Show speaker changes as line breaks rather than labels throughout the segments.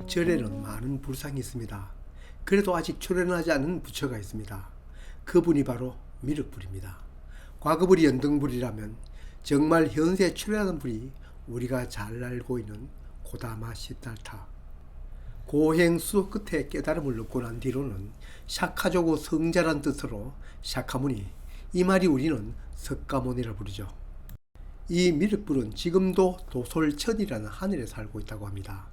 절에는 많은 불상이 있습니다. 그래도 아직 출현하지 않은 부처가 있습니다. 그분이 바로 미륵불입니다. 과거불이 연등불이라면 정말 현세 출현하는 불이 우리가 잘 알고 있는 고다마 시달타. 고행 수도 끝에 깨달음을 얻고 난 뒤로는 샤카조고 성자란 뜻으로 샤카무니, 이 말이 우리는 석가모니라 부르죠. 이 미륵불은 지금도 도솔천이라는 하늘에 살고 있다고 합니다.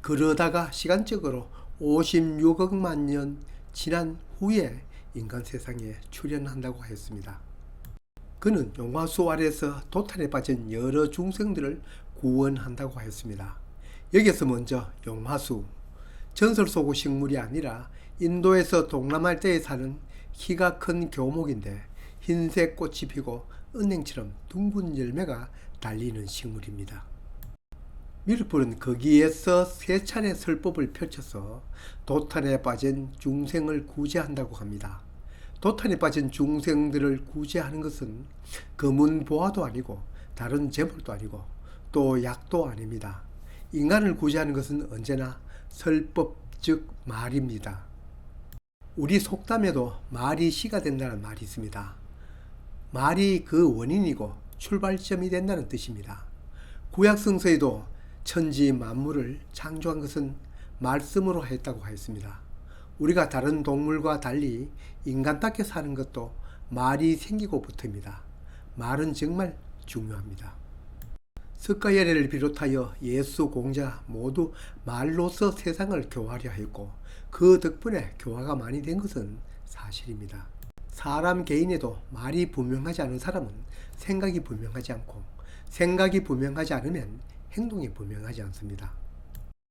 그러다가 시간적으로 56억만 년 지난 후에 인간 세상에 출현한다고 하였습니다. 그는 용화수 아래에서 도탄에 빠진 여러 중생들을 구원한다고 하였습니다. 여기서 먼저 용화수, 전설 속의 식물이 아니라 인도에서 동남아시아에 사는 키가 큰 교목인데 흰색 꽃이 피고 은행처럼 둥근 열매가 달리는 식물입니다. 미륵불은 거기에서 세 차례 설법을 펼쳐서 도탄에 빠진 중생을 구제한다고 합니다. 도탄에 빠진 중생들을 구제하는 것은 검은 보화도 아니고 다른 재물도 아니고 또 약도 아닙니다. 인간을 구제하는 것은 언제나 설법, 즉 말입니다. 우리 속담에도 말이 시가 된다는 말이 있습니다. 말이 그 원인이고 출발점이 된다는 뜻입니다. 구약성서에도 천지 만물을 창조한 것은 말씀으로 했다고 하였습니다. 우리가 다른 동물과 달리 인간답게 사는 것도 말이 생기고부터입니다. 말은 정말 중요합니다. 석가열애를 비롯하여 예수 공자 모두 말로서 세상을 교화하려 했고 그 덕분에 교화가 많이 된 것은 사실입니다. 사람 개인에도 말이 분명하지 않은 사람은 생각이 분명하지 않고 생각이 분명하지 않으면 행동이 분명하지 않습니다.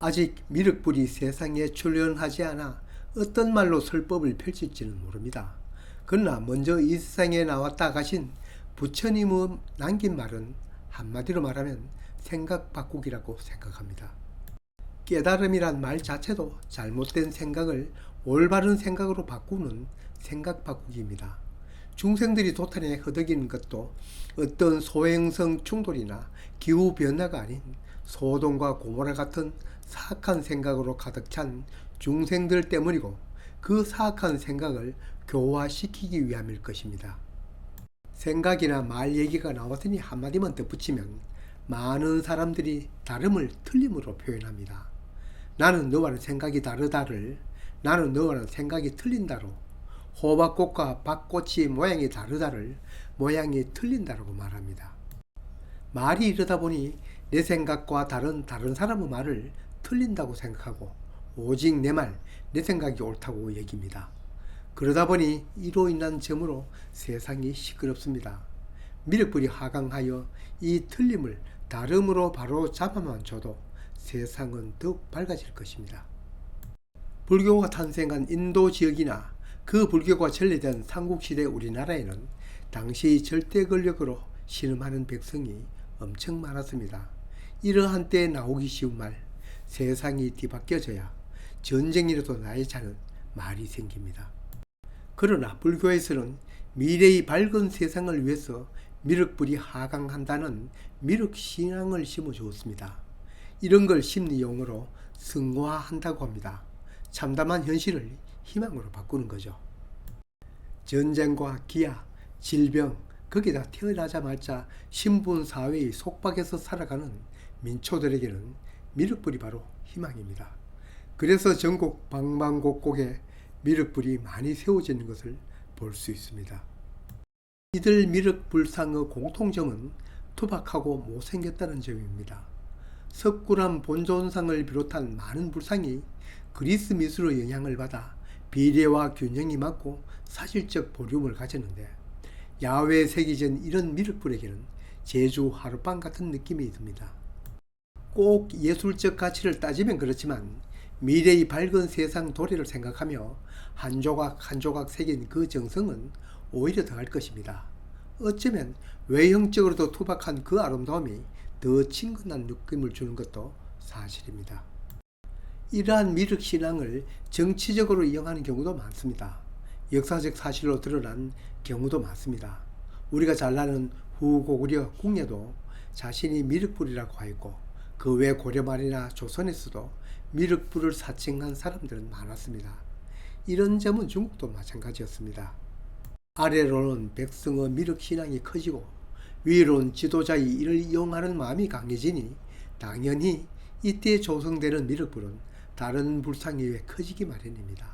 아직 미륵불이 세상에 출현하지 않아 어떤 말로 설법을 펼칠지는 모릅니다. 그러나 먼저 이 세상에 나왔다 가신 부처님의 남긴 말은 한마디로 말하면 생각 바꾸기라고 생각합니다. 깨달음이란 말 자체도 잘못된 생각을 올바른 생각으로 바꾸는 생각 바꾸기입니다. 중생들이 도탄에 허덕이는 것도 어떤 소행성 충돌이나 기후변화가 아닌 소돔과 고모라 같은 사악한 생각으로 가득 찬 중생들 때문이고 그 사악한 생각을 교화시키기 위함일 것입니다. 생각이나 말 얘기가 나왔으니 한마디만 덧붙이면 많은 사람들이 다름을 틀림으로 표현합니다. 나는 너와는 생각이 다르다를 나는 너와는 생각이 틀린다로, 호박꽃과 밭꽃이 모양이 다르다를 모양이 틀린다라고 말합니다. 말이 이러다 보니 내 생각과 다른 사람의 말을 틀린다고 생각하고 오직 내 말, 내 생각이 옳다고 얘기입니다. 그러다 보니 이로 인한 점으로 세상이 시끄럽습니다. 미륵불이 하강하여 이 틀림을 다름으로 바로 잡아만 줘도 세상은 더욱 밝아질 것입니다. 불교가 탄생한 인도 지역이나 그 불교가 전래된 삼국시대 우리나라에는 당시 절대 권력으로 신음하는 백성이 엄청 많았습니다. 이러한 때에 나오기 쉬운 말, 세상이 뒤바뀌어져야 전쟁이라도 나야자는 말이 생깁니다. 그러나 불교에서는 미래의 밝은 세상을 위해서 미륵불이 하강한다는 미륵신앙을 심어주었습니다. 이런 걸 심리용어로 승화한다고 합니다. 참담한 현실을 희망으로 바꾸는 거죠. 전쟁과 기아, 질병, 거기다 태어나자마자 신분사회의 속박에서 살아가는 민초들에게는 미륵불이 바로 희망입니다. 그래서 전국 방방곡곡에 미륵불이 많이 세워지는 것을 볼 수 있습니다. 이들 미륵불상의 공통점은 투박하고 못생겼다는 점입니다. 석굴암 본존상을 비롯한 많은 불상이 그리스 미술의 영향을 받아 비례와 균형이 맞고 사실적 보륨을 가졌는데 야외에 새겨진 이런 미륵불에게는 제주 하룻밤 같은 느낌이 듭니다. 꼭 예술적 가치를 따지면 그렇지만 미래의 밝은 세상 도래를 생각하며 한 조각 한 조각 새긴 그 정성은 오히려 더할 것입니다. 어쩌면 외형적으로도 투박한 그 아름다움이 더 친근한 느낌을 주는 것도 사실입니다. 이러한 미륵신앙을 정치적으로 이용하는 경우도 많습니다. 역사적 사실로 드러난 경우도 많습니다. 우리가 잘 아는 후고구려 궁예도 자신이 미륵불이라고 하였고 그 외 고려 말이나 조선에서도 미륵불을 사칭한 사람들은 많았습니다. 이런 점은 중국도 마찬가지였습니다. 아래로는 백성의 미륵신앙이 커지고 위로는 지도자의 이를 이용하는 마음이 강해지니 당연히 이때 조성되는 미륵불은 다른 불상에 의해 커지기 마련입니다.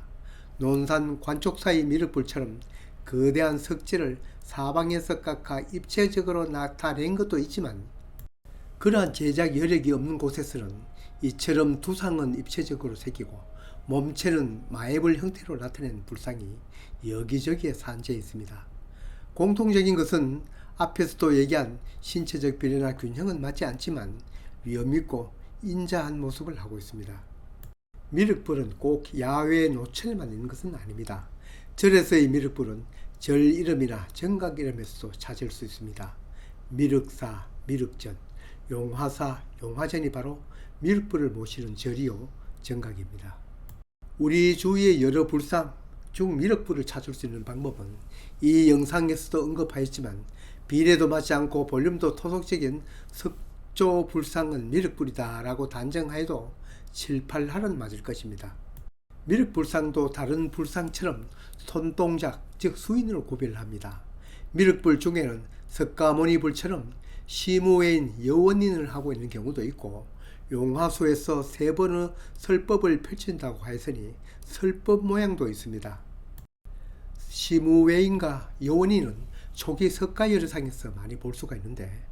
논산 관촉사의 미륵불처럼 거대한 석재를 사방에서 깎아 입체적으로 나타낸 것도 있지만 그러한 제작 여력이 없는 곳에서는 이처럼 두상은 입체적으로 새기고 몸체는 마애불 형태로 나타낸 불상이 여기저기에 산재해 있습니다. 공통적인 것은 앞에서도 얘기한 신체적 비례나 균형은 맞지 않지만 위엄있고 인자한 모습을 하고 있습니다. 미륵불은 꼭 야외 노천에만 있는 것은 아닙니다. 절에서의 미륵불은 절 이름이나 정각 이름에서도 찾을 수 있습니다. 미륵사, 미륵전, 용화사, 용화전이 바로 미륵불을 모시는 절이요 정각입니다. 우리 주위의 여러 불상 중 미륵불을 찾을 수 있는 방법은 이 영상에서도 언급하였지만 비례도 맞지 않고 볼륨도 토속적인 석조 불상은 미륵불이다 라고 단정하여도 7, 8할은 맞을 것입니다. 미륵불상도 다른 불상처럼 손동작 즉 수인으로 구별합니다. 미륵불 중에는 석가모니불처럼 시무외인 여원인을 하고 있는 경우도 있고 용화수에서 3번의 설법을 펼친다고 하였으니 설법 모양도 있습니다. 시무외인과 여원인은 초기 석가열의상에서 많이 볼 수가 있는데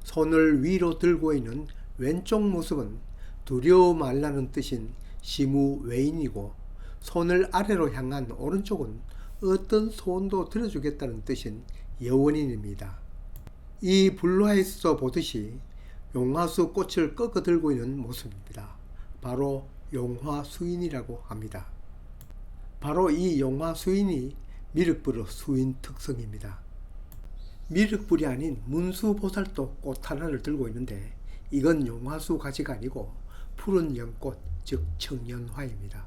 손을 위로 들고 있는 왼쪽 모습은 두려워 말라는 뜻인 시무외인이고 손을 아래로 향한 오른쪽은 어떤 소원도 들어주겠다는 뜻인 여원인입니다. 이 불화에서 보듯이 용화수 꽃을 꺾어 들고 있는 모습입니다. 바로 용화수인이라고 합니다. 바로 이 용화수인이 미륵불의 수인 특성입니다. 미륵불이 아닌 문수보살도 꽃 하나를 들고 있는데 이건 용화수 가지가 아니고 푸른 연꽃 즉 청년화입니다.